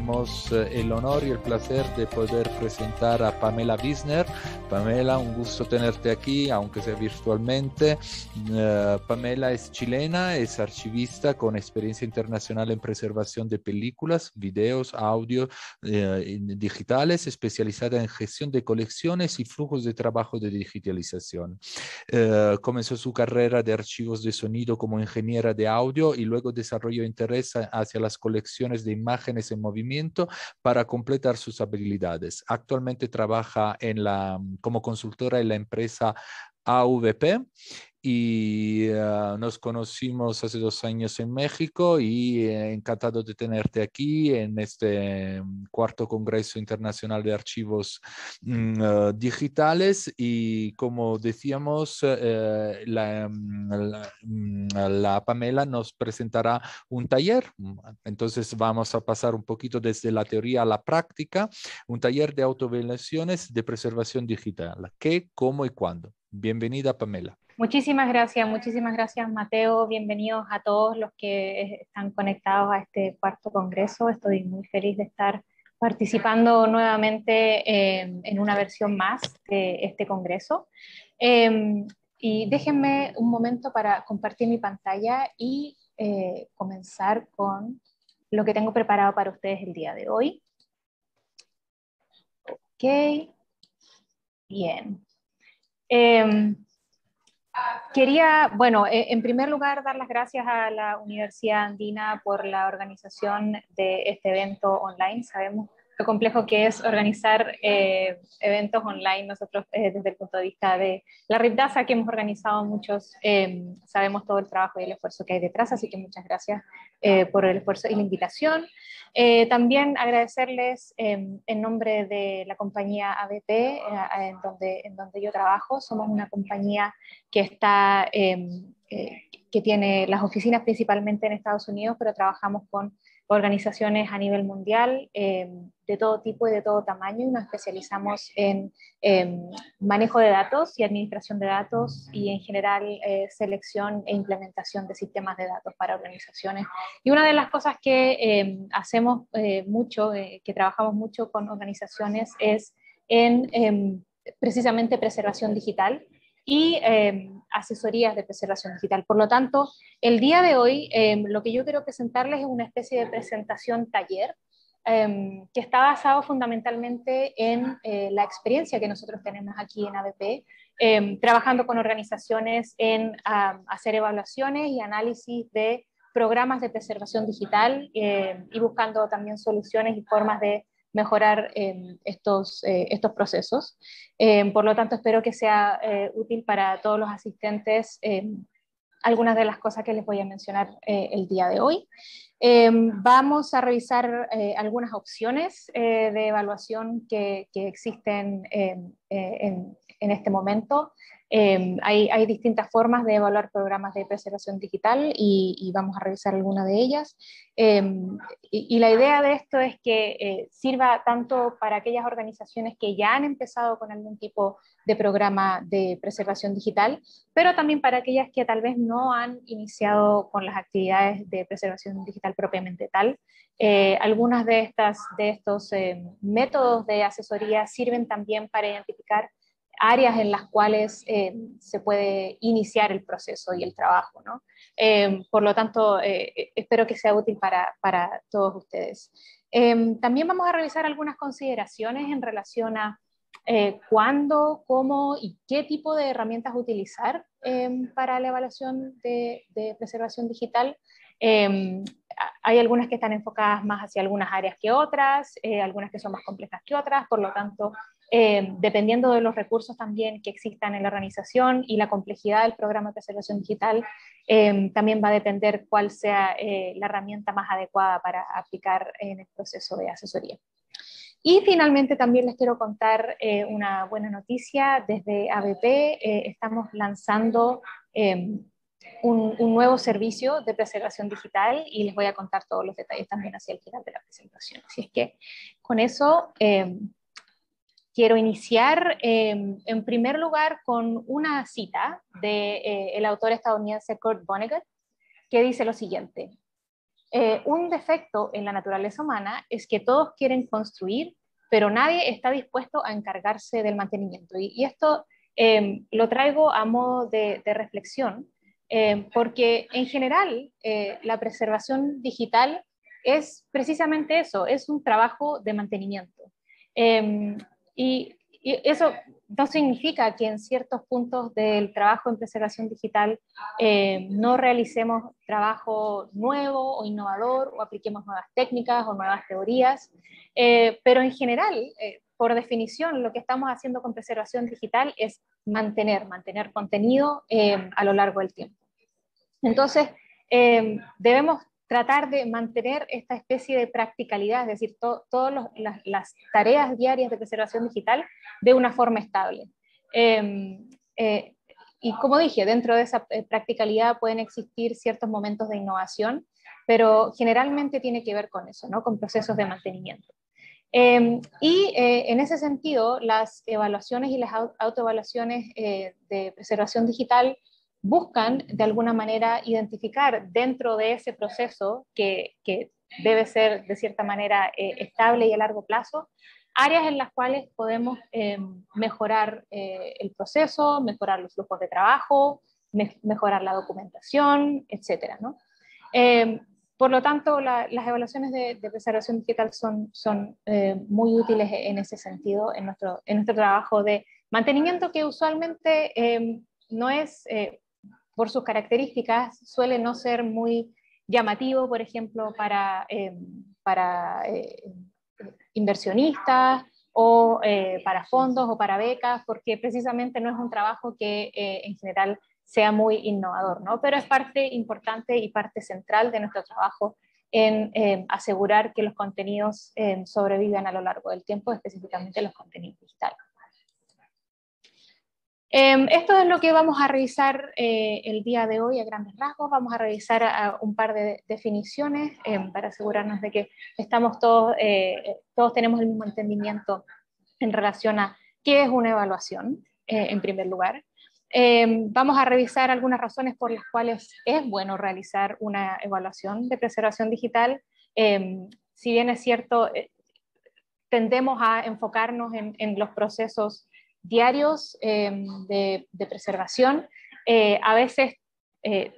tenemos el honor y el placer de poder presentar a Pamela Wisner. Pamela, un gusto tenerte aquí, aunque sea virtualmente. Pamela es chilena, es archivista con experiencia internacional en preservación de películas, videos, audio digitales, especializada en gestión de colecciones y flujos de trabajo de digitalización. Comenzó su carrera de archivos de sonido como ingeniera de audio y luego desarrolló interés hacia las colecciones de imágenes en movimiento para completar sus habilidades. Actualmente trabaja como consultora en la empresa AVP y nos conocimos hace 2 años en México y encantado de tenerte aquí en este cuarto Congreso Internacional de Archivos Digitales y como decíamos, la Pamela nos presentará un taller, entonces vamos a pasar un poquito desde la teoría a la práctica, un taller de autoevaluaciones de preservación digital, qué, cómo y cuándo. Bienvenida, Pamela. Muchísimas gracias, Mateo. Bienvenidos a todos los que están conectados a este cuarto congreso. Estoy muy feliz de estar participando nuevamente en una versión más de este congreso. Y déjenme un momento para compartir mi pantalla y comenzar con lo que tengo preparado para ustedes el día de hoy. Ok, bien. Quería, bueno, en primer lugar, dar las gracias a la Universidad Andina por la organización de este evento online. Sabemos lo complejo que es organizar eventos online. Nosotros, desde el punto de vista de la RIPDASA, que hemos organizado muchos, sabemos todo el trabajo y el esfuerzo que hay detrás, así que muchas gracias por el esfuerzo y la invitación. También agradecerles en nombre de la compañía ABP, en donde yo trabajo. Somos una compañía que que tiene las oficinas principalmente en Estados Unidos, pero trabajamos con organizaciones a nivel mundial de todo tipo y de todo tamaño, y nos especializamos en manejo de datos y administración de datos y en general selección e implementación de sistemas de datos para organizaciones. Y una de las cosas que hacemos mucho, que trabajamos mucho con organizaciones es en precisamente preservación digital y asesorías de preservación digital. Por lo tanto, el día de hoy lo que yo quiero presentarles es una especie de presentación taller que está basado fundamentalmente en la experiencia que nosotros tenemos aquí en ABP, trabajando con organizaciones en hacer evaluaciones y análisis de programas de preservación digital y buscando también soluciones y formas de mejorar estos procesos. Por lo tanto, espero que sea útil para todos los asistentes algunas de las cosas que les voy a mencionar el día de hoy. Vamos a revisar algunas opciones de evaluación que existen en este momento. Hay distintas formas de evaluar programas de preservación digital y vamos a revisar algunas de ellas. Y la idea de esto es que sirva tanto para aquellas organizaciones que ya han empezado con algún tipo de programa de preservación digital, pero también para aquellas que tal vez no han iniciado con las actividades de preservación digital propiamente tal. Algunas de estos métodos de asesoría sirven también para identificar áreas en las cuales se puede iniciar el proceso y el trabajo, ¿no? Por lo tanto, espero que sea útil para todos ustedes. También vamos a revisar algunas consideraciones en relación a cuándo, cómo y qué tipo de herramientas utilizar para la evaluación de preservación digital. Hay algunas que están enfocadas más hacia algunas áreas que otras, algunas que son más complejas que otras, por lo tanto, dependiendo de los recursos también que existan en la organización y la complejidad del programa de preservación digital, también va a depender cuál sea la herramienta más adecuada para aplicar en el proceso de asesoría. Y finalmente también les quiero contar una buena noticia. Desde ABP estamos lanzando un nuevo servicio de preservación digital y les voy a contar todos los detalles también hacia el final de la presentación. Así es que con eso quiero iniciar en primer lugar con una cita del autor estadounidense Kurt Vonnegut, que dice lo siguiente: Un defecto en la naturaleza humana es que todos quieren construir, pero nadie está dispuesto a encargarse del mantenimiento. Y esto lo traigo a modo de reflexión, porque en general la preservación digital es precisamente eso, es un trabajo de mantenimiento. Eh, y eso no significa que en ciertos puntos del trabajo en preservación digital no realicemos trabajo nuevo o innovador o apliquemos nuevas técnicas o nuevas teorías, pero en general, por definición, lo que estamos haciendo con preservación digital es mantener contenido a lo largo del tiempo. Entonces, debemos tratar de mantener esta especie de practicalidad, es decir, todas las tareas diarias de preservación digital de una forma estable. Y como dije, dentro de esa practicalidad pueden existir ciertos momentos de innovación, pero generalmente tiene que ver con eso, ¿no? Con procesos de mantenimiento. En ese sentido, las evaluaciones y las autoevaluaciones de preservación digital buscan de alguna manera identificar dentro de ese proceso que debe ser de cierta manera estable y a largo plazo, áreas en las cuales podemos mejorar el proceso, mejorar los flujos de trabajo, mejorar la documentación, etcétera, ¿no? Por lo tanto, las evaluaciones de preservación digital son muy útiles en ese sentido, en nuestro trabajo de mantenimiento, que usualmente no es, por sus características, suele no ser muy llamativo, por ejemplo, para inversionistas o para fondos o para becas, porque precisamente no es un trabajo que en general sea muy innovador, ¿no? Pero es parte importante y parte central de nuestro trabajo en asegurar que los contenidos sobrevivan a lo largo del tiempo, específicamente los contenidos digitales. Esto es lo que vamos a revisar el día de hoy a grandes rasgos. Vamos a revisar un par de definiciones para asegurarnos de que estamos todos tenemos el mismo entendimiento en relación a qué es una evaluación, en primer lugar. Vamos a revisar algunas razones por las cuales es bueno realizar una evaluación de preservación digital. Si bien es cierto, tendemos a enfocarnos en los procesos diarios de preservación, a veces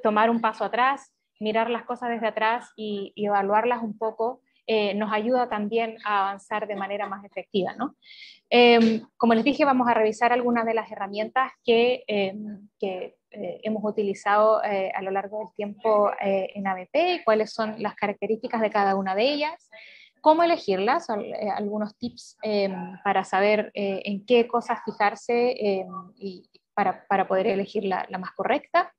tomar un paso atrás, mirar las cosas desde atrás y evaluarlas un poco, nos ayuda también a avanzar de manera más efectiva, ¿no? Como les dije, vamos a revisar algunas de las herramientas que hemos utilizado a lo largo del tiempo en ABP y cuáles son las características de cada una de ellas. Cómo elegirlas, algunos tips para saber en qué cosas fijarse y para poder elegir la más correcta.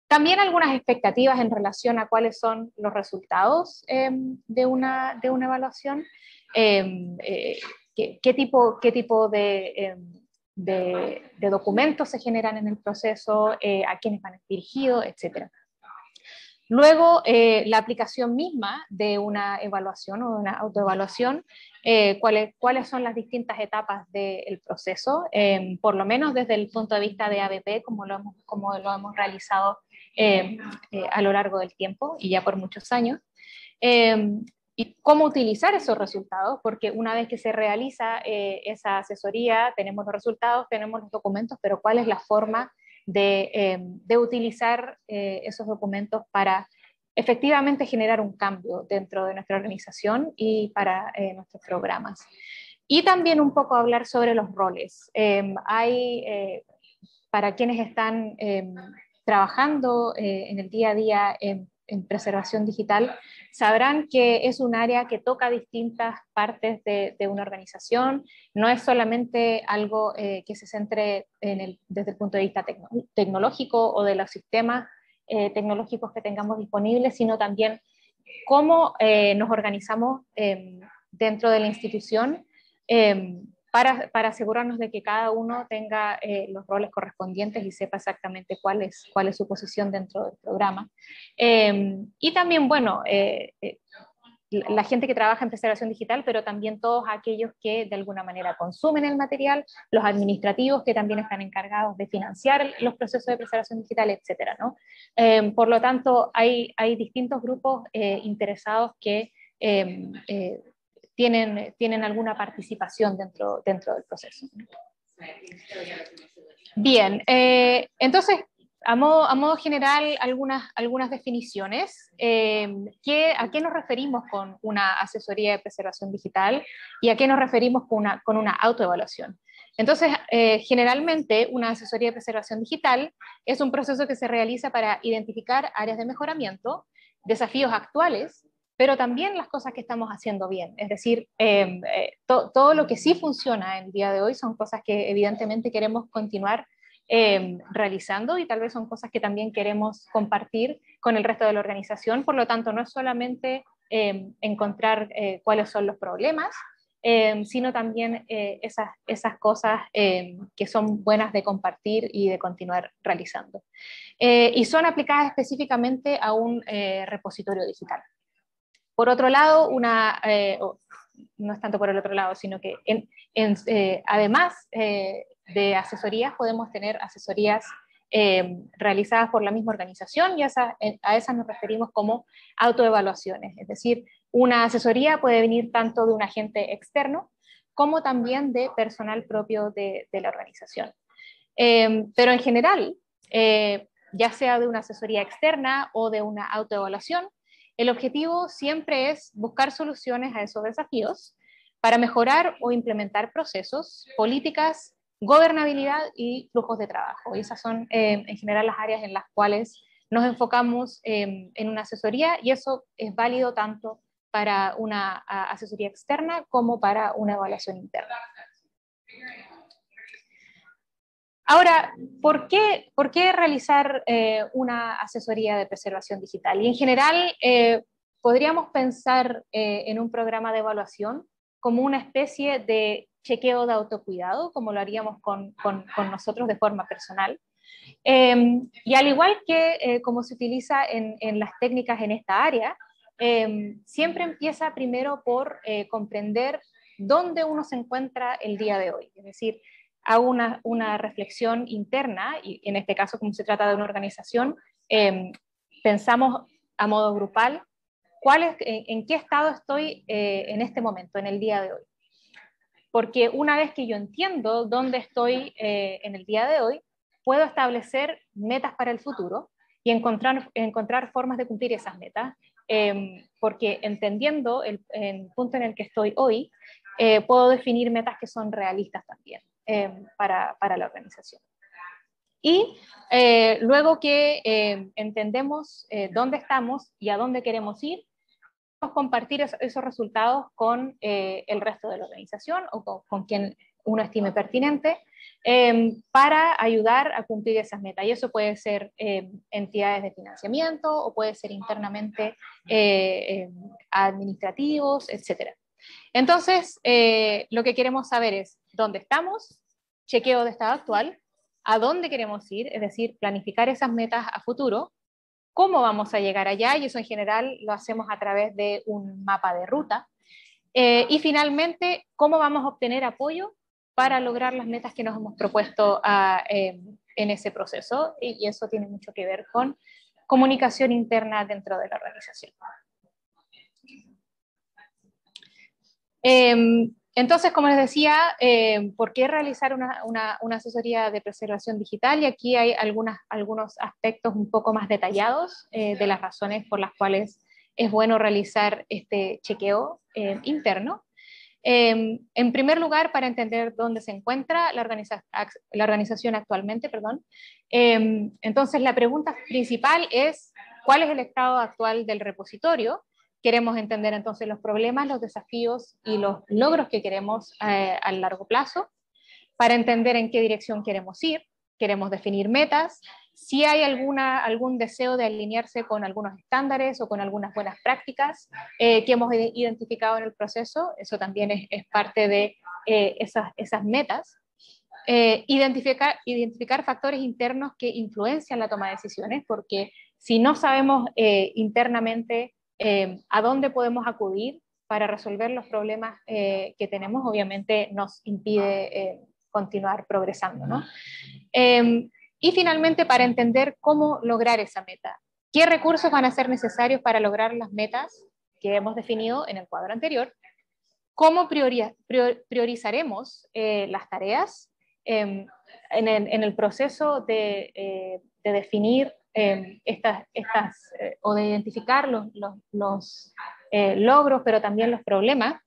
También algunas expectativas en relación a cuáles son los resultados de una evaluación, qué tipo de documentos se generan en el proceso, a quiénes van dirigidos, etc. Luego, la aplicación misma de una evaluación o de una autoevaluación, cuáles son las distintas etapas del proceso, por lo menos desde el punto de vista de ABP, como lo hemos realizado a lo largo del tiempo y ya por muchos años. Y cómo utilizar esos resultados, porque una vez que se realiza esa asesoría, tenemos los resultados, tenemos los documentos, pero ¿cuál es la forma de utilizar esos documentos para efectivamente generar un cambio dentro de nuestra organización y para nuestros programas? Y también un poco hablar sobre los roles. Para quienes están trabajando en el día a día en preservación digital, sabrán que es un área que toca distintas partes de una organización, no es solamente algo que se centre desde el punto de vista tecnológico o de los sistemas tecnológicos que tengamos disponibles, sino también cómo nos organizamos dentro de la institución para asegurarnos de que cada uno tenga los roles correspondientes y sepa exactamente cuál es su posición dentro del programa. Y también, bueno, la gente que trabaja en preservación digital, pero también todos aquellos que de alguna manera consumen el material, los administrativos que también están encargados de financiar los procesos de preservación digital, etcétera, ¿no? Por lo tanto, hay distintos grupos interesados que tienen alguna participación dentro del proceso. Bien, entonces, a modo general, algunas definiciones. ¿A qué nos referimos con una asesoría de preservación digital y a qué nos referimos con una autoevaluación? Entonces, generalmente, una asesoría de preservación digital es un proceso que se realiza para identificar áreas de mejoramiento, desafíos actuales, pero también las cosas que estamos haciendo bien. Es decir, todo lo que sí funciona en el día de hoy son cosas que evidentemente queremos continuar realizando, y tal vez son cosas que también queremos compartir con el resto de la organización. Por lo tanto, no es solamente encontrar cuáles son los problemas, sino también esas cosas que son buenas de compartir y de continuar realizando. Y son aplicadas específicamente a un repositorio digital. Por otro lado, no es tanto por el otro lado, sino que además de asesorías, podemos tener asesorías realizadas por la misma organización, y a esas nos referimos como autoevaluaciones. Es decir, una asesoría puede venir tanto de un agente externo como también de personal propio de la organización. Pero en general, ya sea de una asesoría externa o de una autoevaluación, el objetivo siempre es buscar soluciones a esos desafíos para mejorar o implementar procesos, políticas, gobernabilidad y flujos de trabajo. Y esas son en general las áreas en las cuales nos enfocamos en una asesoría, y eso es válido tanto para una asesoría externa como para una evaluación interna. Ahora, ¿por qué realizar una asesoría de preservación digital? Y en general, podríamos pensar en un programa de evaluación como una especie de chequeo de autocuidado, como lo haríamos con nosotros de forma personal. Y al igual que como se utiliza en las técnicas en esta área, siempre empieza primero por comprender dónde uno se encuentra el día de hoy. Es decir, hago una reflexión interna, y en este caso, como se trata de una organización, pensamos a modo grupal en qué estado estoy en este momento, en el día de hoy. Porque una vez que yo entiendo dónde estoy en el día de hoy, puedo establecer metas para el futuro y encontrar formas de cumplir esas metas, porque entendiendo el punto en el que estoy hoy, puedo definir metas que son realistas también para la organización. Y luego que entendemos dónde estamos y a dónde queremos ir, podemos compartir esos resultados con el resto de la organización o con quien uno estime pertinente, para ayudar a cumplir esas metas. Y eso puede ser entidades de financiamiento, o puede ser internamente administrativos, etc. Entonces, lo que queremos saber es dónde estamos, chequeo de estado actual, a dónde queremos ir, es decir, planificar esas metas a futuro, cómo vamos a llegar allá, y eso en general lo hacemos a través de un mapa de ruta, y finalmente, cómo vamos a obtener apoyo para lograr las metas que nos hemos propuesto en ese proceso, y eso tiene mucho que ver con comunicación interna dentro de la organización. Entonces, como les decía, ¿por qué realizar una asesoría de preservación digital? Y aquí hay algunos aspectos un poco más detallados de las razones por las cuales es bueno realizar este chequeo interno. En primer lugar, para entender dónde se encuentra la organización actualmente, perdón. Entonces, la pregunta principal es, ¿cuál es el estado actual del repositorio? Queremos entender entonces los problemas, los desafíos y los logros que queremos a largo plazo, para entender en qué dirección queremos ir. Queremos definir metas, si hay algún deseo de alinearse con algunos estándares o con algunas buenas prácticas que hemos identificado en el proceso. Eso también es parte de esas metas. Identificar factores internos que influencian la toma de decisiones, porque si no sabemos internamente a dónde podemos acudir para resolver los problemas que tenemos, obviamente nos impide continuar progresando, ¿no? Y finalmente, para entender cómo lograr esa meta. ¿Qué recursos van a ser necesarios para lograr las metas que hemos definido en el cuadro anterior? ¿Cómo priorizaremos las tareas en el proceso de definir o de identificar los logros, pero también los problemas?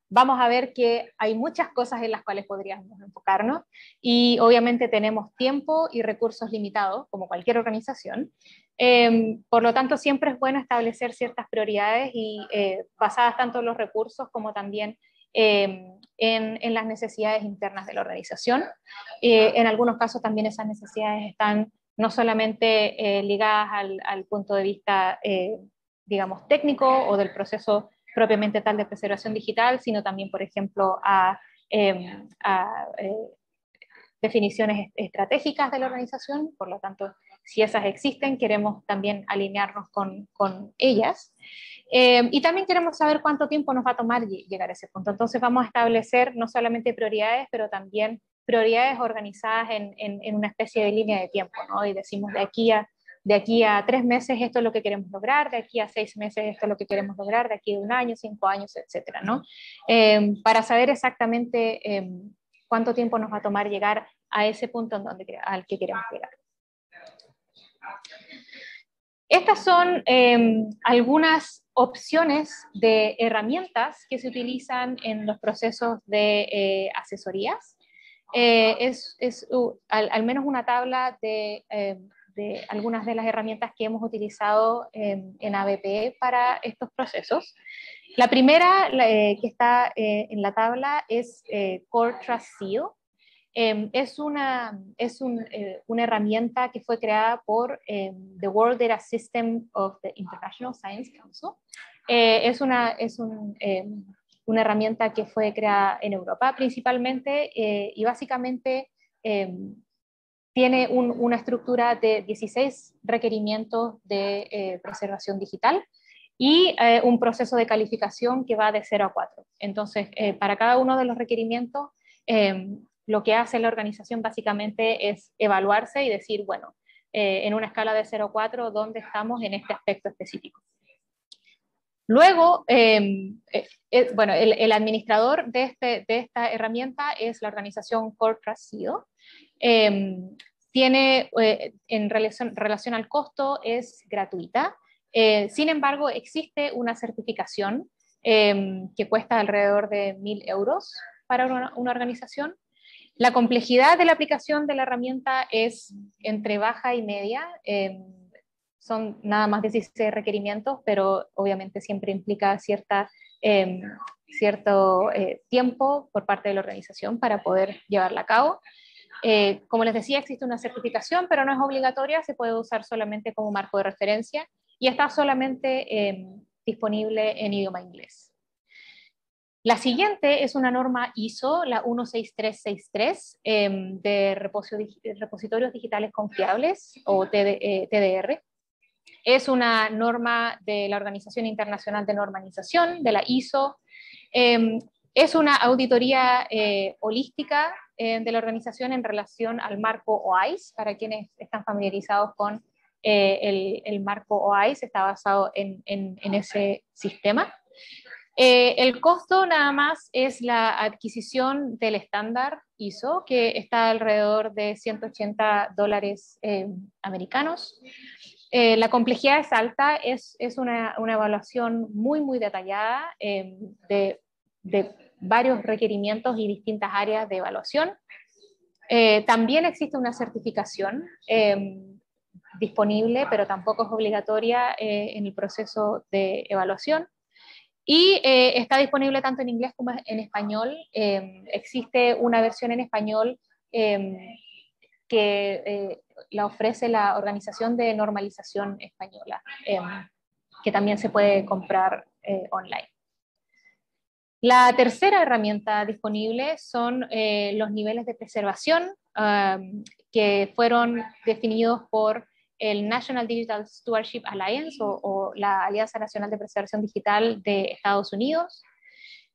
Vamos a ver que hay muchas cosas en las cuales podríamos enfocarnos y obviamente tenemos tiempo y recursos limitados, como cualquier organización. Por lo tanto, siempre es bueno establecer ciertas prioridades y basadas tanto en los recursos como también en las necesidades internas de la organización. En algunos casos también esas necesidades están no solamente ligadas al punto de vista, digamos, técnico o del proceso propiamente tal de preservación digital, sino también, por ejemplo, a definiciones estratégicas de la organización. Por lo tanto, si esas existen, queremos también alinearnos con ellas. Y también queremos saber cuánto tiempo nos va a tomar llegar a ese punto. Entonces vamos a establecer no solamente prioridades, pero también prioridades organizadas en una especie de línea de tiempo, ¿no? Y decimos de aquí a 3 meses esto es lo que queremos lograr, de aquí a 6 meses esto es lo que queremos lograr, de aquí a 1 año, 5 años, etcétera, ¿no? Para saber exactamente cuánto tiempo nos va a tomar llegar a ese punto al que queremos llegar. Estas son algunas opciones de herramientas que se utilizan en los procesos de asesorías. Al menos una tabla de algunas de las herramientas que hemos utilizado en ABP para estos procesos. La primera que está en la tabla es Core Trust Seal. Es una herramienta que fue creada por the World Data System of the International Science Council. Es una herramienta que fue creada en Europa principalmente y básicamente tiene una estructura de 16 requerimientos de preservación digital y un proceso de calificación que va de 0 a 4. Entonces, para cada uno de los requerimientos, lo que hace la organización básicamente es evaluarse y decir, bueno, en una escala de 0 a 4, ¿dónde estamos en este aspecto específico? Luego, bueno, el administrador de esta herramienta es la organización Core Trust Seal. Tiene, en relación al costo, es gratuita. Sin embargo, existe una certificación que cuesta alrededor de 1.000 euros para una organización. La complejidad de la aplicación de la herramienta es entre baja y media. Son nada más 16 requerimientos, pero obviamente siempre implica cierto tiempo por parte de la organización para poder llevarla a cabo. Como les decía, existe una certificación, pero no es obligatoria, se puede usar solamente como marco de referencia y está solamente disponible en idioma inglés. La siguiente es una norma ISO, la 16363, de repositorios digitales confiables, o TDR. Es una norma de la Organización Internacional de Normalización, de la ISO. Es una auditoría holística de la organización en relación al marco OISE. Para quienes están familiarizados con el marco OISE, está basado en ese sistema. El costo nada más es la adquisición del estándar ISO, que está alrededor de $180 americanos. La complejidad es alta, es una evaluación muy, muy detallada de varios requerimientos y distintas áreas de evaluación. También existe una certificación disponible, pero tampoco es obligatoria en el proceso de evaluación. Y está disponible tanto en inglés como en español. Existe una versión en español que la ofrece la Organización de Normalización Española, que también se puede comprar online. La tercera herramienta disponible son los niveles de preservación que fueron definidos por el National Digital Stewardship Alliance o la Alianza Nacional de Preservación Digital de Estados Unidos.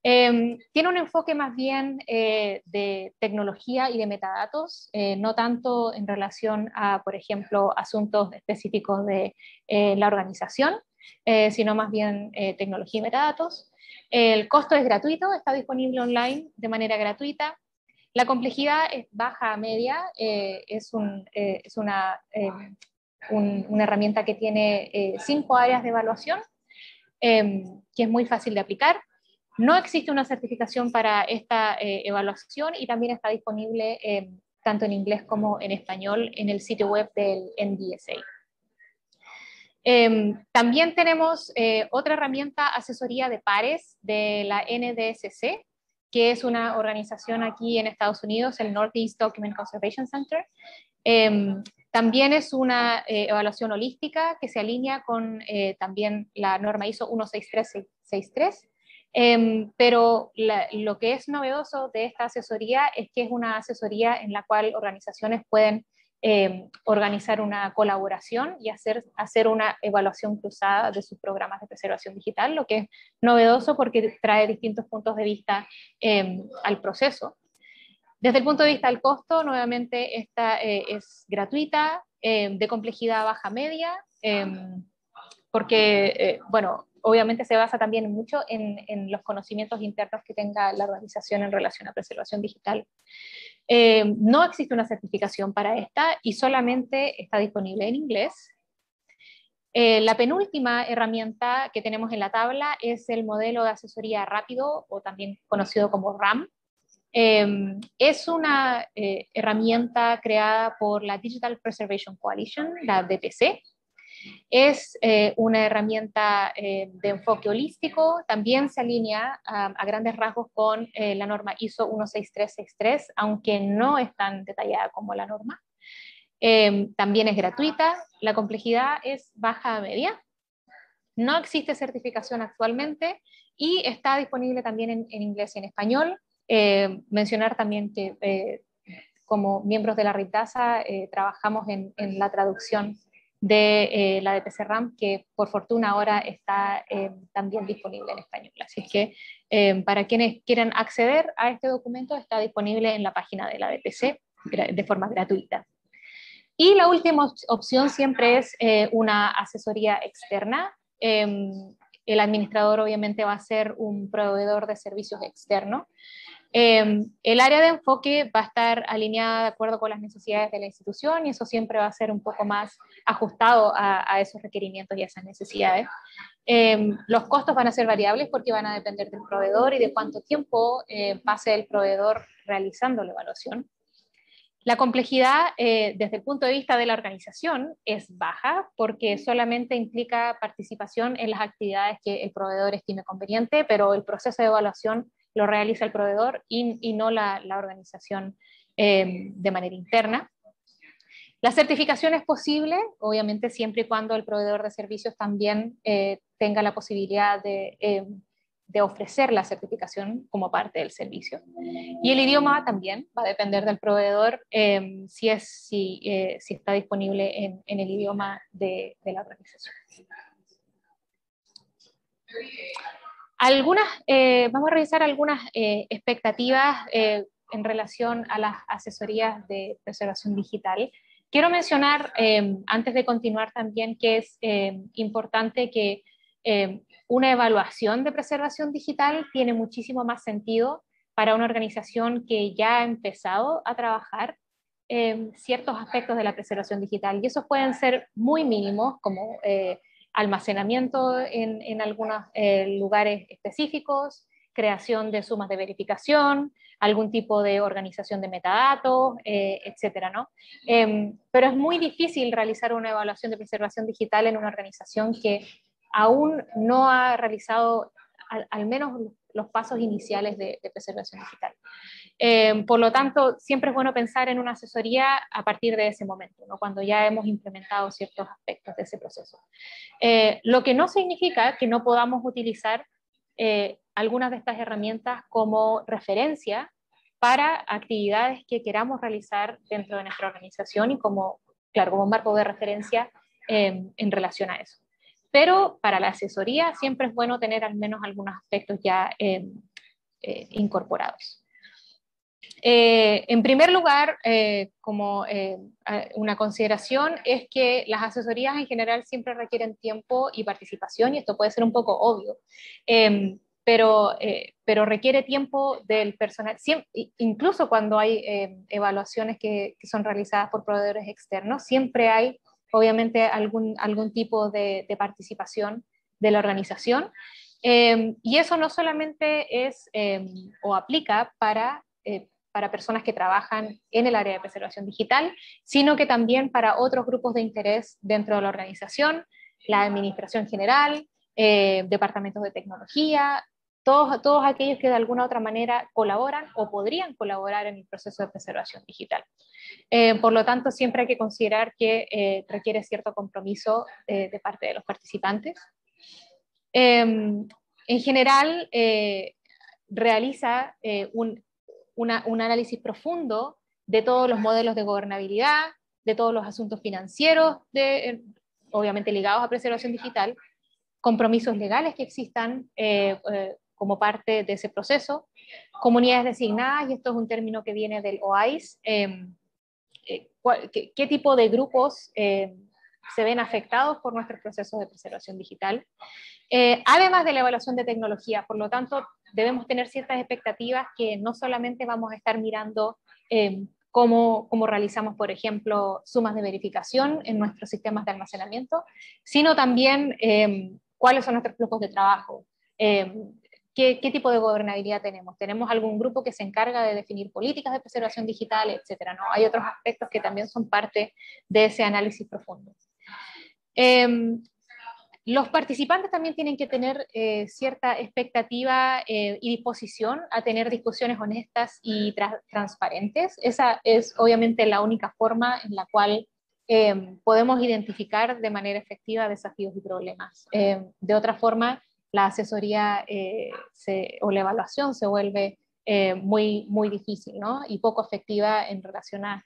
Tiene un enfoque más bien de tecnología y de metadatos, no tanto en relación a, por ejemplo, asuntos específicos de la organización, sino más bien tecnología y metadatos. El costo es gratuito, está disponible online de manera gratuita. La complejidad es baja a media, es una herramienta que tiene 5 áreas de evaluación, que es muy fácil de aplicar. No existe una certificación para esta evaluación y también está disponible tanto en inglés como en español en el sitio web del NDSA. También tenemos otra herramienta, asesoría de pares de la NDSC, que es una organización aquí en Estados Unidos, el Northeast Document Conservation Center. También es una evaluación holística que se alinea con también la norma ISO 16363. Pero lo que es novedoso de esta asesoría es que es una asesoría en la cual organizaciones pueden organizar una colaboración y hacer una evaluación cruzada de sus programas de preservación digital, lo que es novedoso porque trae distintos puntos de vista al proceso. Desde el punto de vista del costo, nuevamente esta es gratuita, de complejidad baja-media, porque, bueno, obviamente se basa también mucho en los conocimientos internos que tenga la organización en relación a preservación digital. No existe una certificación para esta y solamente está disponible en inglés. La penúltima herramienta que tenemos en la tabla es el modelo de asesoría rápido, o también conocido como RAM. Es una herramienta creada por la Digital Preservation Coalition, la DPC. Es una herramienta de enfoque holístico, también se alinea a grandes rasgos con la norma ISO 16363, aunque no es tan detallada como la norma. También es gratuita, la complejidad es baja a media, no existe certificación actualmente y está disponible también en inglés y en español. Mencionar también que como miembros de la RITASA trabajamos en la traducción de la DPC RAM, que por fortuna ahora está también disponible en español. Así que para quienes quieran acceder a este documento, está disponible en la página de la DPC de forma gratuita. Y la última opción siempre es una asesoría externa. El administrador obviamente va a ser un proveedor de servicios externo. El área de enfoque va a estar alineada de acuerdo con las necesidades de la institución y eso siempre va a ser un poco más ajustado a esos requerimientos y a esas necesidades. Los costos van a ser variables porque van a depender del proveedor y de cuánto tiempo pase el proveedor realizando la evaluación. La complejidad desde el punto de vista de la organización es baja porque solamente implica participación en las actividades que el proveedor estime conveniente, pero el proceso de evaluación lo realiza el proveedor y no la organización de manera interna. La certificación es posible, obviamente siempre y cuando el proveedor de servicios también tenga la posibilidad de ofrecer la certificación como parte del servicio. Y el idioma también va a depender del proveedor si está disponible en el idioma de la organización. Vamos a revisar algunas expectativas en relación a las asesorías de preservación digital. Quiero mencionar, antes de continuar también, que es importante que una evaluación de preservación digital tiene muchísimo más sentido para una organización que ya ha empezado a trabajar ciertos aspectos de la preservación digital, y esos pueden ser muy mínimos, como almacenamiento en algunos lugares específicos, creación de sumas de verificación, algún tipo de organización de metadatos, etcétera, ¿no? Pero es muy difícil realizar una evaluación de preservación digital en una organización que aún no ha realizado al menos los pasos iniciales de preservación digital. Por lo tanto, siempre es bueno pensar en una asesoría a partir de ese momento, ¿no? Cuando ya hemos implementado ciertos aspectos de ese proceso. Lo que no significa que no podamos utilizar algunas de estas herramientas como referencia para actividades que queramos realizar dentro de nuestra organización y como claro, como marco de referencia en relación a eso. Pero para la asesoría siempre es bueno tener al menos algunos aspectos ya incorporados. En primer lugar, como una consideración, es que las asesorías en general siempre requieren tiempo y participación, y esto puede ser un poco obvio, pero requiere tiempo del personal, incluso cuando hay evaluaciones que son realizadas por proveedores externos, siempre hay obviamente algún tipo de participación de la organización, y eso no solamente es o aplica para personas que trabajan en el área de preservación digital, sino que también para otros grupos de interés dentro de la organización, la administración general, departamentos de tecnología, todos aquellos que de alguna u otra manera colaboran o podrían colaborar en el proceso de preservación digital. Por lo tanto, siempre hay que considerar que requiere cierto compromiso de parte de los participantes. En general, realiza un análisis profundo de todos los modelos de gobernabilidad, de todos los asuntos financieros, obviamente ligados a preservación digital, compromisos legales que existan como parte de ese proceso, comunidades designadas, y esto es un término que viene del OAIS, qué tipo de grupos se ven afectados por nuestros procesos de preservación digital. Además de la evaluación de tecnología, por lo tanto, debemos tener ciertas expectativas que no solamente vamos a estar mirando cómo realizamos, por ejemplo, sumas de verificación en nuestros sistemas de almacenamiento, sino también cuáles son nuestros flujos de trabajo, qué tipo de gobernabilidad tenemos. ¿Tenemos algún grupo que se encarga de definir políticas de preservación digital, etcétera? ¿No? Hay otros aspectos que también son parte de ese análisis profundo. Los participantes también tienen que tener cierta expectativa y disposición a tener discusiones honestas y transparentes. Esa es obviamente la única forma en la cual podemos identificar de manera efectiva desafíos y problemas. De otra forma, la asesoría o la evaluación se vuelve muy, muy difícil, ¿no? Y poco efectiva en relación a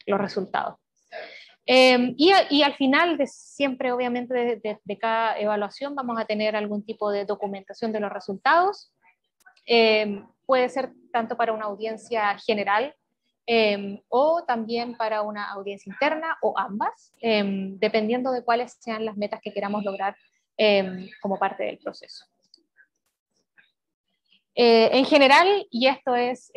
los resultados. Y al final siempre, obviamente, de cada evaluación vamos a tener algún tipo de documentación de los resultados. Puede ser tanto para una audiencia general o también para una audiencia interna o ambas, dependiendo de cuáles sean las metas que queramos lograr como parte del proceso. En general, y esto es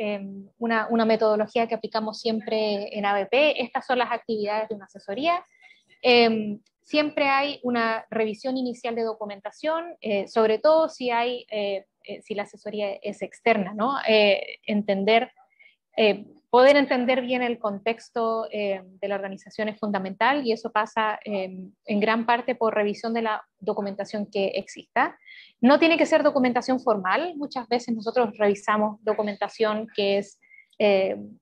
una metodología que aplicamos siempre en ABP, estas son las actividades de una asesoría. Siempre hay una revisión inicial de documentación, sobre todo si la asesoría es externa, ¿no? Poder entender bien el contexto de la organización es fundamental, y eso pasa en gran parte por revisión de la documentación que exista. No tiene que ser documentación formal, muchas veces nosotros revisamos documentación que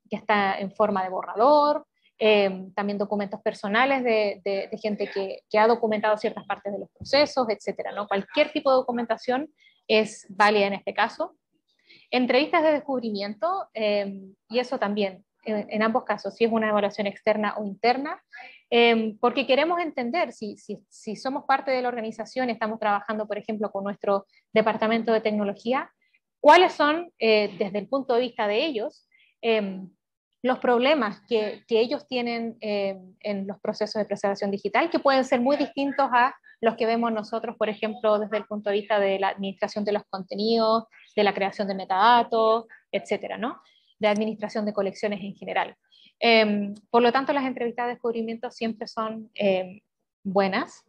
está en forma de borrador, también documentos personales de gente que ha documentado ciertas partes de los procesos, etcétera, ¿no? Cualquier tipo de documentación es válida en este caso. Entrevistas de descubrimiento, y eso también, en ambos casos, si es una evaluación externa o interna, porque queremos entender si somos parte de la organización, estamos trabajando, por ejemplo, con nuestro departamento de tecnología, cuáles son, desde el punto de vista de ellos, los problemas que ellos tienen en los procesos de preservación digital, que pueden ser muy distintos a los que vemos nosotros, por ejemplo, desde el punto de vista de la administración de los contenidos, de la creación de metadatos, etcétera, ¿no? De administración de colecciones en general. Por lo tanto, las entrevistas de descubrimiento siempre son buenas.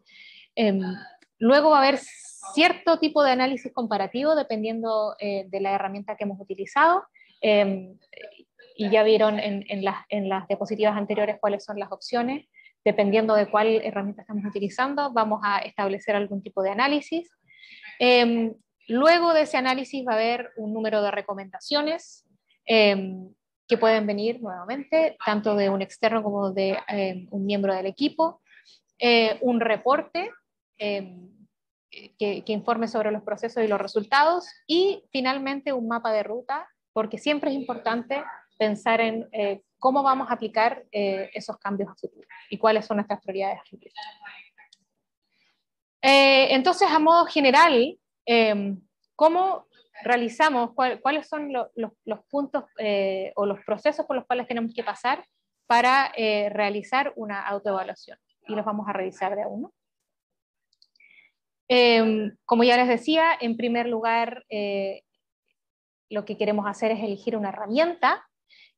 Luego va a haber cierto tipo de análisis comparativo dependiendo de la herramienta que hemos utilizado. Y ya vieron en las diapositivas anteriores cuáles son las opciones. Dependiendo de cuál herramienta estamos utilizando, vamos a establecer algún tipo de análisis. Luego de ese análisis va a haber un número de recomendaciones que pueden venir nuevamente, tanto de un externo como de un miembro del equipo. Un reporte que informe sobre los procesos y los resultados. Y finalmente un mapa de ruta, porque siempre es importante pensar en cómo vamos a aplicar esos cambios a futuro y cuáles son nuestras prioridades a futuro. Entonces, a modo general, ¿cómo realizamos, cuáles son los puntos o los procesos por los cuales tenemos que pasar para realizar una autoevaluación? Y los vamos a revisar de a uno. Como ya les decía, en primer lugar, lo que queremos hacer es elegir una herramienta.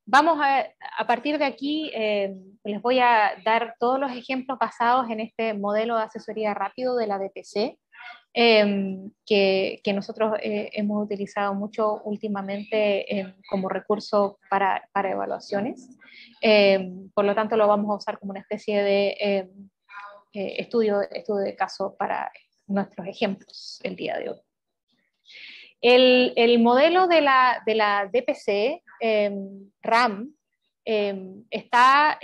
Vamos a partir de aquí, les voy a dar todos los ejemplos basados en este modelo de asesoría rápido de la DPC, que nosotros hemos utilizado mucho últimamente como recurso para evaluaciones. Por lo tanto, lo vamos a usar como una especie de estudio de caso para nuestros ejemplos el día de hoy. El modelo de la DPC RAM está,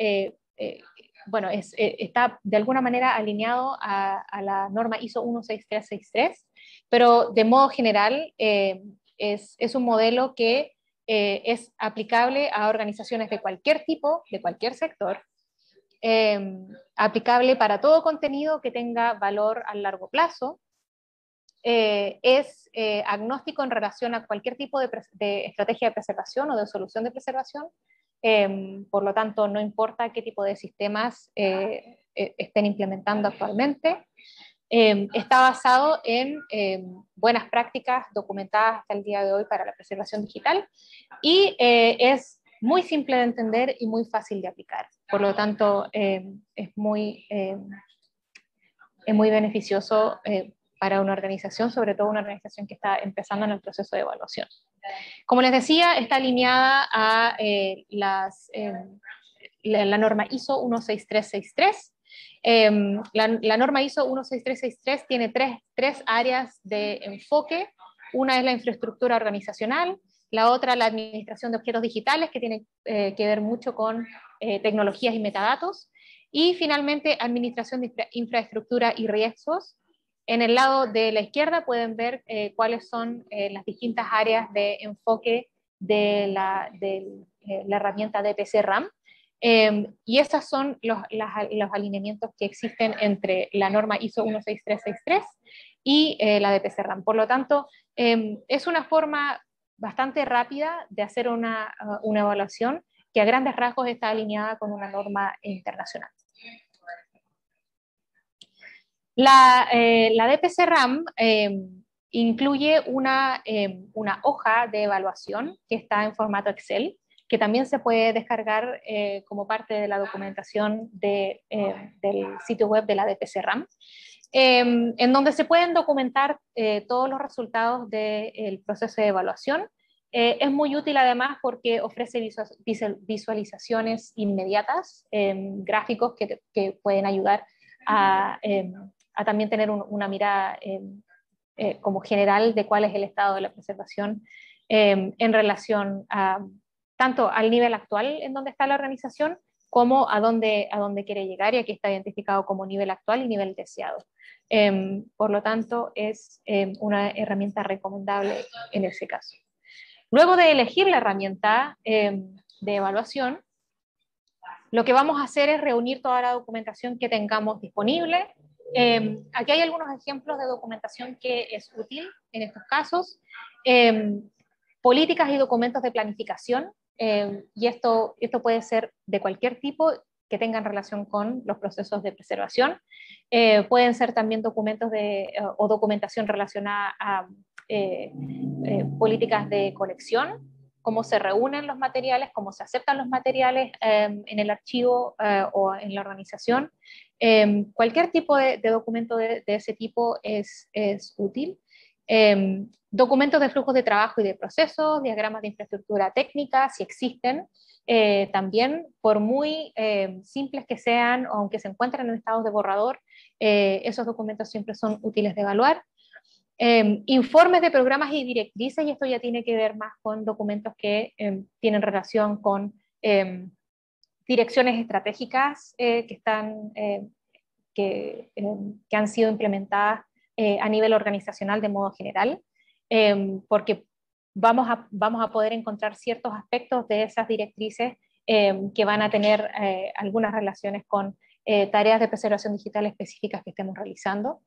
bueno, está de alguna manera alineado a la norma ISO 16363, pero de modo general es un modelo que es aplicable a organizaciones de cualquier tipo, de cualquier sector, aplicable para todo contenido que tenga valor a largo plazo. Es agnóstico en relación a cualquier tipo de estrategia de preservación o de solución de preservación. Por lo tanto, no importa qué tipo de sistemas estén implementando actualmente. Está basado en buenas prácticas documentadas hasta el día de hoy para la preservación digital y es muy simple de entender y muy fácil de aplicar. Por lo tanto, es muy beneficioso para una organización, sobre todo una organización que está empezando en el proceso de evaluación. Como les decía, está alineada a la norma ISO 16363. La norma ISO 16363 tiene tres áreas de enfoque. Una es la infraestructura organizacional, la otra la administración de objetos digitales, que tiene que ver mucho con tecnologías y metadatos, y finalmente administración de infraestructura y riesgos. En el lado de la izquierda pueden ver cuáles son las distintas áreas de enfoque de la herramienta DPC RAM. Y esos son los alineamientos que existen entre la norma ISO 16363 y la DPC RAM. Por lo tanto, es una forma bastante rápida de hacer una evaluación que a grandes rasgos está alineada con una norma internacional. La DPC RAM incluye una hoja de evaluación que está en formato Excel, que también se puede descargar como parte de la documentación del sitio web de la DPC RAM, en donde se pueden documentar todos los resultados del proceso de evaluación. Es muy útil además porque ofrece visualizaciones inmediatas, gráficos que pueden ayudar a también tener una mirada como general de cuál es el estado de la preservación en relación tanto al nivel actual en donde está la organización como a dónde quiere llegar, y aquí está identificado como nivel actual y nivel deseado. Por lo tanto, es una herramienta recomendable en ese caso. Luego de elegir la herramienta de evaluación, lo que vamos a hacer es reunir toda la documentación que tengamos disponible. Aquí hay algunos ejemplos de documentación que es útil en estos casos. Políticas y documentos de planificación, y esto puede ser de cualquier tipo que tengan relación con los procesos de preservación. Pueden ser también documentos o documentación relacionada a políticas de colección, cómo se reúnen los materiales, cómo se aceptan los materiales en el archivo o en la organización. Cualquier tipo de documento de ese tipo es útil. Documentos de flujos de trabajo y de procesos, diagramas de infraestructura técnica, si existen, también, por muy simples que sean, o aunque se encuentren en estados de borrador, esos documentos siempre son útiles de evaluar. Informes de programas y directrices, y esto ya tiene que ver más con documentos que tienen relación con direcciones estratégicas que han sido implementadas a nivel organizacional de modo general, porque vamos a poder encontrar ciertos aspectos de esas directrices que van a tener algunas relaciones con tareas de preservación digital específicas que estemos realizando.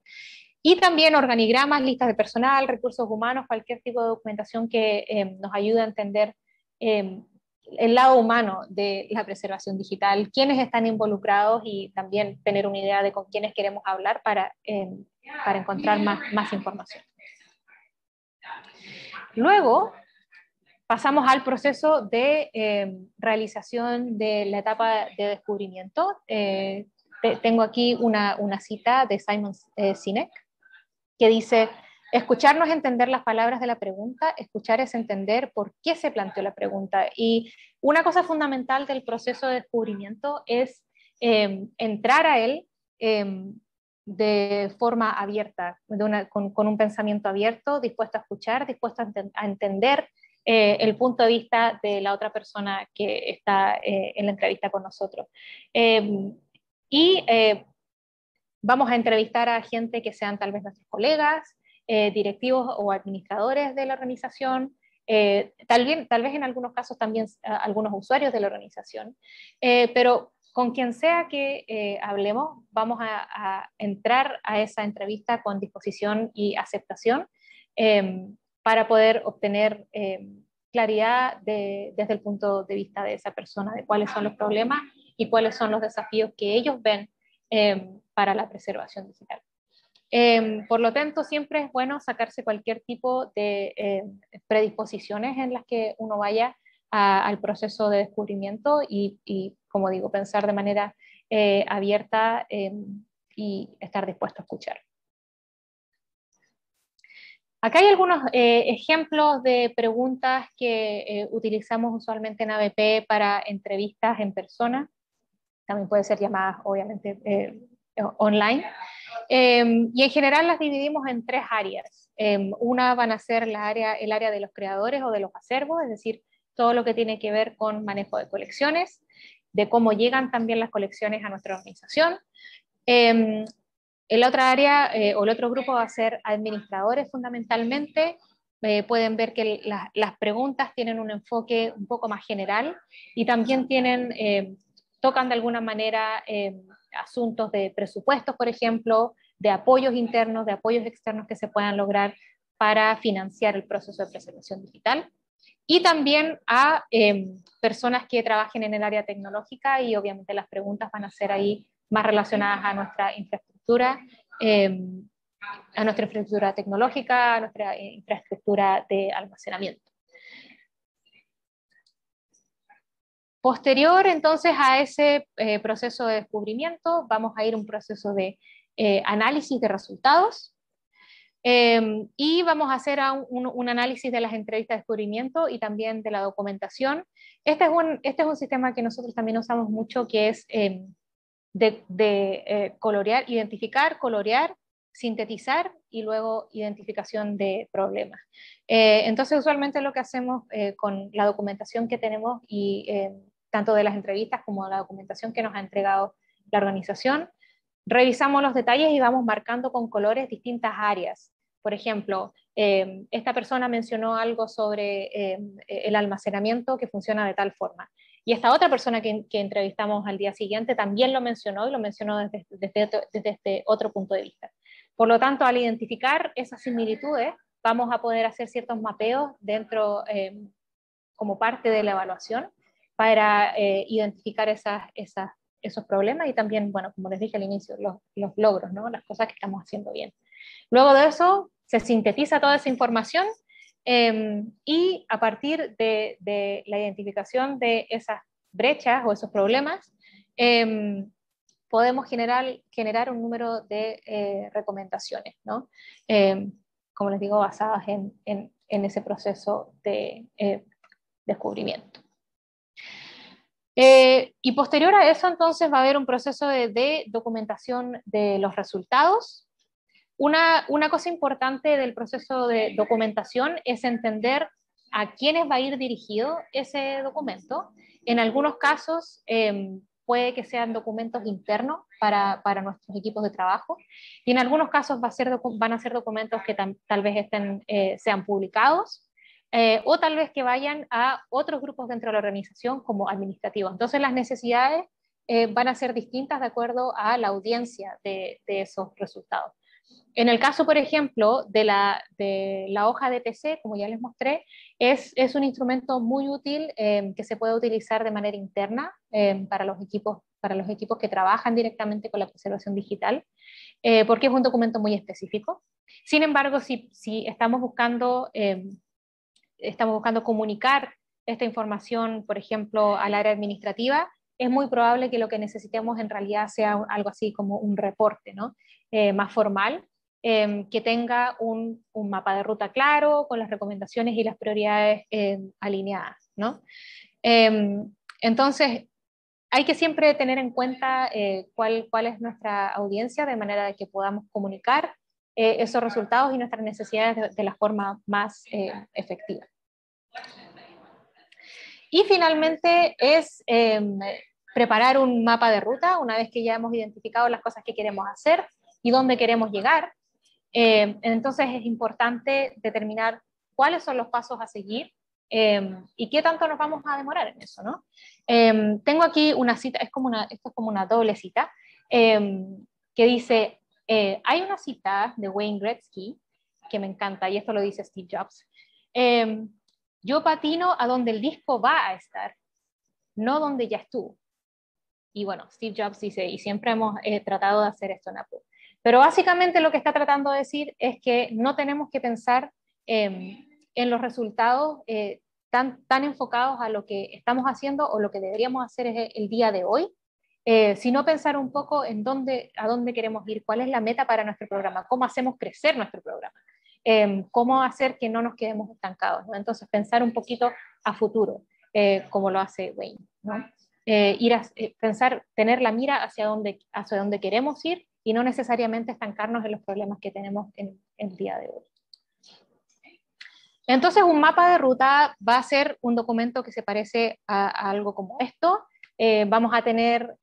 Y también organigramas, listas de personal, recursos humanos, cualquier tipo de documentación que nos ayude a entender el lado humano de la preservación digital, quiénes están involucrados y también tener una idea de con quiénes queremos hablar para encontrar más información. Luego pasamos al proceso de realización de la etapa de descubrimiento. Tengo aquí una cita de Simon Sinek que dice: escucharnos es entender las palabras de la pregunta, escuchar es entender por qué se planteó la pregunta. Y una cosa fundamental del proceso de descubrimiento es entrar a él de forma abierta, con un pensamiento abierto, dispuesto a escuchar, dispuesto a entender el punto de vista de la otra persona que está en la entrevista con nosotros. Vamos a entrevistar a gente que sean tal vez nuestros colegas, directivos o administradores de la organización, tal vez en algunos casos también algunos usuarios de la organización, pero con quien sea que hablemos, vamos a entrar a esa entrevista con disposición y aceptación para poder obtener claridad desde el punto de vista de esa persona, de cuáles son los problemas y cuáles son los desafíos que ellos ven para la preservación digital. Por lo tanto, siempre es bueno sacarse cualquier tipo de predisposiciones en las que uno vaya al proceso de descubrimiento y, como digo, pensar de manera abierta y estar dispuesto a escuchar. Acá hay algunos ejemplos de preguntas que utilizamos usualmente en ABP para entrevistas en persona. También puede ser llamadas, obviamente, online. Y en general las dividimos en tres áreas. Una van a ser el área de los creadores o de los acervos, es decir, todo lo que tiene que ver con manejo de colecciones, de cómo llegan también las colecciones a nuestra organización. El otra área o el otro grupo va a ser administradores fundamentalmente. Pueden ver que las preguntas tienen un enfoque un poco más general y también tocan de alguna manera asuntos de presupuestos, por ejemplo, de apoyos internos, de apoyos externos que se puedan lograr para financiar el proceso de preservación digital. Y también a personas que trabajen en el área tecnológica y obviamente las preguntas van a ser ahí más relacionadas a nuestra infraestructura tecnológica, a nuestra infraestructura de almacenamiento. Posterior entonces a ese proceso de descubrimiento, vamos a ir a un proceso de análisis de resultados y vamos a hacer un análisis de las entrevistas de descubrimiento y también de la documentación. Este es un sistema que nosotros también usamos mucho, que es colorear, identificar, colorear, sintetizar y luego identificación de problemas. Entonces usualmente lo que hacemos con la documentación que tenemos y tanto de las entrevistas como de la documentación que nos ha entregado la organización, revisamos los detalles y vamos marcando con colores distintas áreas. Por ejemplo, esta persona mencionó algo sobre el almacenamiento que funciona de tal forma. Y esta otra persona que entrevistamos al día siguiente también lo mencionó y lo mencionó desde este otro punto de vista. Por lo tanto, al identificar esas similitudes, vamos a poder hacer ciertos mapeos dentro, como parte de la evaluación, para identificar esos problemas y también, bueno, como les dije al inicio, los logros, ¿no? Las cosas que estamos haciendo bien. Luego de eso, se sintetiza toda esa información y a partir de la identificación de esas brechas o esos problemas, podemos generar un número de recomendaciones, ¿no? Como les digo, basadas en ese proceso de descubrimiento. Y posterior a eso, entonces, va a haber un proceso de documentación de los resultados. Una cosa importante del proceso de documentación es entender a quiénes va a ir dirigido ese documento. En algunos casos puede que sean documentos internos para nuestros equipos de trabajo y en algunos casos van a ser documentos que tal vez sean publicados o tal vez que vayan a otros grupos dentro de la organización como administrativos. Entonces las necesidades van a ser distintas de acuerdo a la audiencia de esos resultados. En el caso, por ejemplo, de la hoja de TC, como ya les mostré, es un instrumento muy útil que se puede utilizar de manera interna para los equipos que trabajan directamente con la preservación digital, porque es un documento muy específico. Sin embargo, si estamos buscando comunicar esta información, por ejemplo, al área administrativa, es muy probable que lo que necesitemos en realidad sea algo así como un reporte, ¿no? Más formal, que tenga un mapa de ruta claro, con las recomendaciones y las prioridades alineadas, ¿no? Entonces, hay que siempre tener en cuenta cuál es nuestra audiencia, de manera de que podamos comunicar esos resultados y nuestras necesidades de la forma más efectiva. Y finalmente es preparar un mapa de ruta una vez que ya hemos identificado las cosas que queremos hacer y dónde queremos llegar. Entonces es importante determinar cuáles son los pasos a seguir y qué tanto nos vamos a demorar en eso, ¿no? Tengo aquí una cita, esto es como una doble cita, que dice, hay una cita de Wayne Gretzky que me encanta, y esto lo dice Steve Jobs, yo patino a donde el disco va a estar, no donde ya estuvo. Y bueno, Steve Jobs dice, y siempre hemos tratado de hacer esto en Apple. Pero básicamente lo que está tratando de decir es que no tenemos que pensar en los resultados tan enfocados a lo que estamos haciendo o lo que deberíamos hacer el día de hoy, sino pensar un poco a dónde queremos ir, cuál es la meta para nuestro programa, cómo hacemos crecer nuestro programa, cómo hacer que no nos quedemos estancados, ¿no? Entonces pensar un poquito a futuro, como lo hace Wayne, ¿no? Pensar, tener la mira hacia dónde queremos ir y no necesariamente estancarnos en los problemas que tenemos en el día de hoy. Entonces, un mapa de ruta va a ser un documento que se parece a algo como esto. Vamos a tener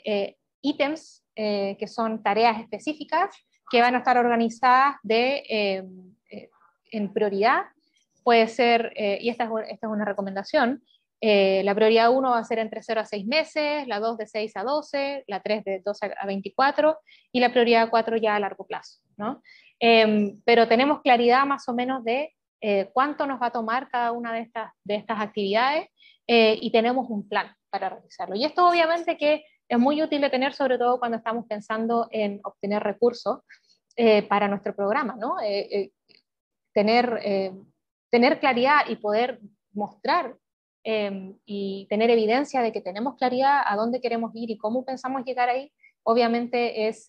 ítems que son tareas específicas que van a estar organizadas en prioridad. Puede ser, y esta es una recomendación, la prioridad 1 va a ser entre 0 a 6 meses, la 2 de 6 a 12, la 3 de 12 a 24 y la prioridad 4 ya a largo plazo, ¿no? Pero tenemos claridad más o menos de cuánto nos va a tomar cada una de estas actividades y tenemos un plan para realizarlo. Y esto obviamente que es muy útil de tener, sobre todo cuando estamos pensando en obtener recursos para nuestro programa, ¿no? Tener claridad y poder mostrar y tener evidencia de que tenemos claridad a dónde queremos ir y cómo pensamos llegar ahí, obviamente es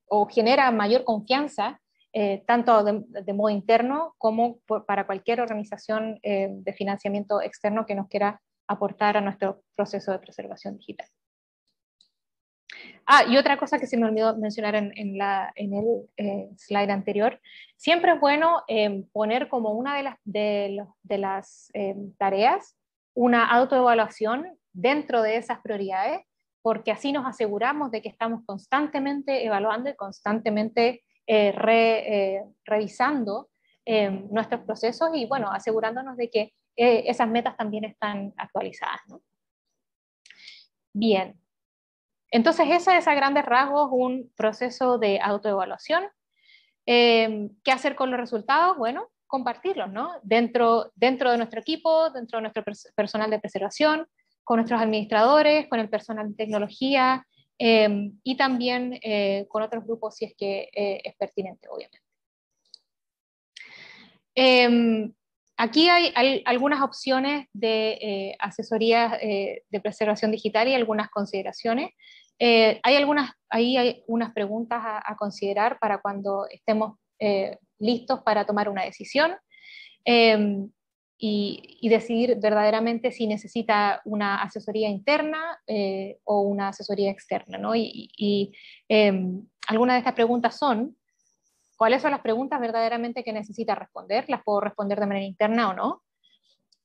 o genera mayor confianza, tanto de modo interno como para cualquier organización de financiamiento externo que nos quiera aportar a nuestro proceso de preservación digital. Y otra cosa que se me olvidó mencionar en el slide anterior, siempre es bueno poner como una de las tareas una autoevaluación dentro de esas prioridades, porque así nos aseguramos de que estamos constantemente evaluando y constantemente revisando nuestros procesos y, bueno, asegurándonos de que esas metas también están actualizadas, ¿no? Bien. Entonces, ese es a grandes rasgos un proceso de autoevaluación. ¿Qué hacer con los resultados? Bueno, compartirlos, ¿no? Dentro de nuestro equipo, dentro de nuestro personal de preservación, con nuestros administradores, con el personal de tecnología y también con otros grupos si es que es pertinente, obviamente. Aquí hay algunas opciones de asesorías de preservación digital y algunas consideraciones. Hay unas preguntas a considerar para cuando estemos listos para tomar una decisión y decidir verdaderamente si necesita una asesoría interna o una asesoría externa, ¿no? Algunas de estas preguntas son: ¿cuáles son las preguntas verdaderamente que necesita responder? ¿Las puedo responder de manera interna o no?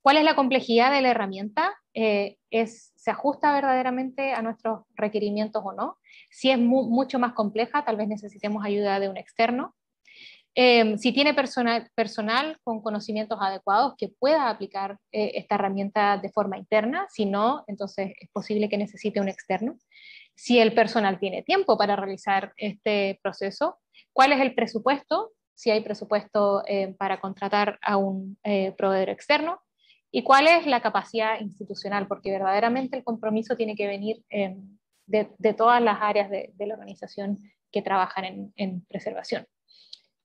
¿Cuál es la complejidad de la herramienta? ¿Se ajusta verdaderamente a nuestros requerimientos o no? Si es mucho más compleja, tal vez necesitemos ayuda de un externo. Si tiene personal con conocimientos adecuados que pueda aplicar esta herramienta de forma interna, si no, entonces es posible que necesite un externo. Si el personal tiene tiempo para realizar este proceso, ¿cuál es el presupuesto? Si hay presupuesto para contratar a un proveedor externo, y cuál es la capacidad institucional, porque verdaderamente el compromiso tiene que venir de todas las áreas de la organización que trabajan en preservación.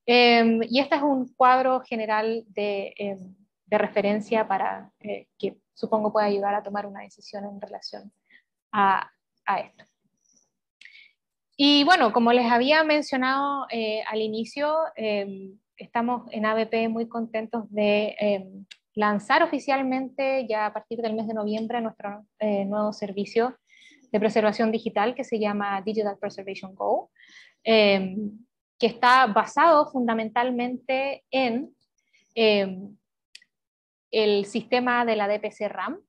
Y este es un cuadro general de referencia para que supongo pueda ayudar a tomar una decisión en relación a esto. Y bueno, como les había mencionado al inicio, estamos en ABP muy contentos de lanzar oficialmente ya a partir del mes de noviembre nuestro nuevo servicio de preservación digital que se llama Digital Preservation Go, que está basado fundamentalmente en el sistema de la DPC RAM.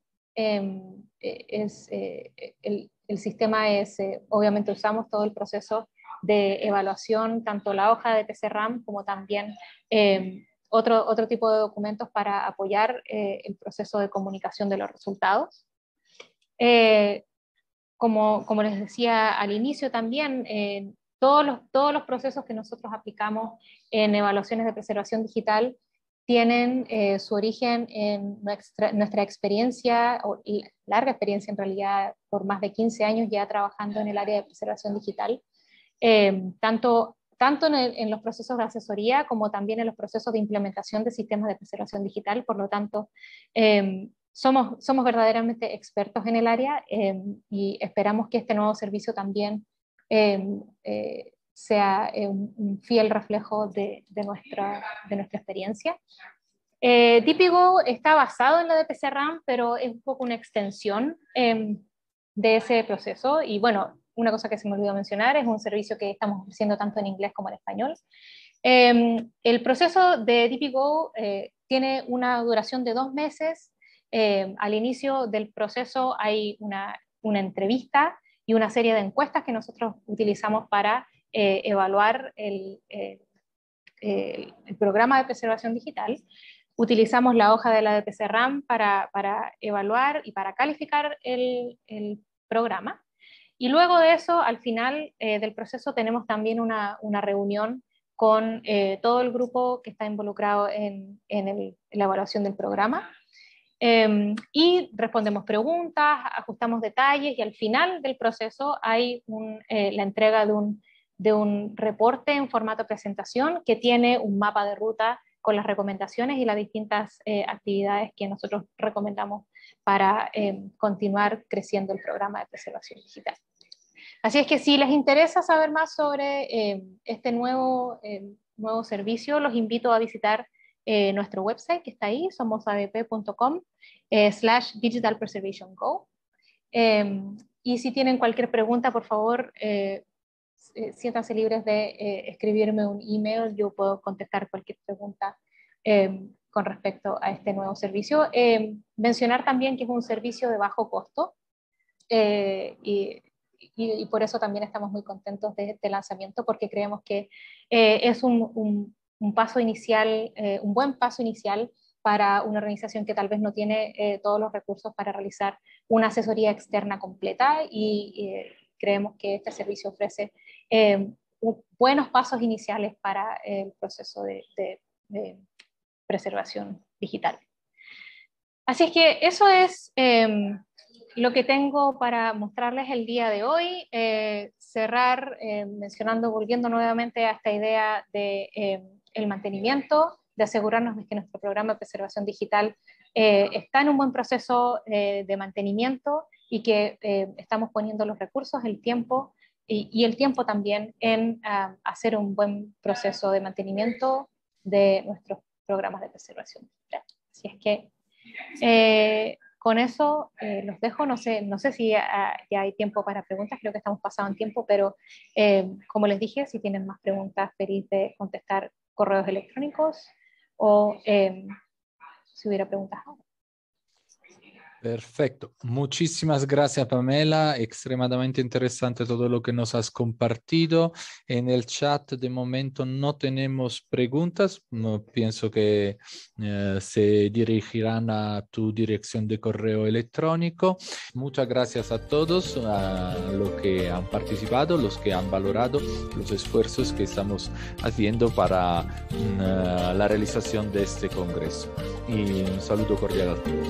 El sistema es, obviamente usamos todo el proceso de evaluación, tanto la hoja de DPC RAM como también otro tipo de documentos para apoyar el proceso de comunicación de los resultados. Como les decía al inicio también, todos los procesos que nosotros aplicamos en evaluaciones de preservación digital tienen su origen en nuestra experiencia, o larga experiencia en realidad, por más de 15 años ya trabajando en el área de preservación digital, tanto en los procesos de asesoría como también en los procesos de implementación de sistemas de preservación digital. Por lo tanto, somos verdaderamente expertos en el área y esperamos que este nuevo servicio también sea un fiel reflejo de nuestra experiencia. DPGo está basado en la DPC RAM, pero es un poco una extensión de ese proceso. Y bueno, una cosa que se me olvidó mencionar, es un servicio que estamos ofreciendo tanto en inglés como en español. El proceso de DPGo tiene una duración de 2 meses. Al inicio del proceso hay una entrevista y una serie de encuestas que nosotros utilizamos para evaluar el programa de preservación digital. Utilizamos la hoja de la DPC RAM para evaluar y para calificar el programa. Y luego de eso, al final del proceso, tenemos también una reunión con todo el grupo que está involucrado en la evaluación del programa. Y respondemos preguntas, ajustamos detalles y al final del proceso hay la entrega de un reporte en formato presentación que tiene un mapa de ruta con las recomendaciones y las distintas actividades que nosotros recomendamos para continuar creciendo el programa de preservación digital. Así es que si les interesa saber más sobre este nuevo servicio, los invito a visitar nuestro website que está ahí, somosabp.com/digitalpreservationgo. Y si tienen cualquier pregunta, por favor, siéntanse libres de escribirme un email, yo puedo contestar cualquier pregunta con respecto a este nuevo servicio. Mencionar también que es un servicio de bajo costo y por eso también estamos muy contentos de este lanzamiento, porque creemos que es un paso inicial, un buen paso inicial para una organización que tal vez no tiene todos los recursos para realizar una asesoría externa completa y creemos que este servicio ofrece buenos pasos iniciales para el proceso de preservación digital. Así es que eso es lo que tengo para mostrarles el día de hoy. Cerrar volviendo nuevamente a esta idea de el mantenimiento, de asegurarnos de que nuestro programa de preservación digital está en un buen proceso de mantenimiento y que estamos poniendo los recursos, el tiempo y el tiempo también en hacer un buen proceso de mantenimiento de nuestros programas de preservación digital. Así es que con eso los dejo. No sé si ya hay tiempo para preguntas, creo que estamos pasados en tiempo, pero como les dije, si tienen más preguntas, feliz de contestar correos electrónicos o si hubiera preguntas ahora. Perfecto. Muchísimas gracias, Pamela. Extremadamente interesante todo lo que nos has compartido. En el chat de momento no tenemos preguntas. No, pienso que se dirigirán a tu dirección de correo electrónico. Muchas gracias a todos, a los que han participado, los que han valorado los esfuerzos que estamos haciendo para la realización de este congreso. Y un saludo cordial a todos.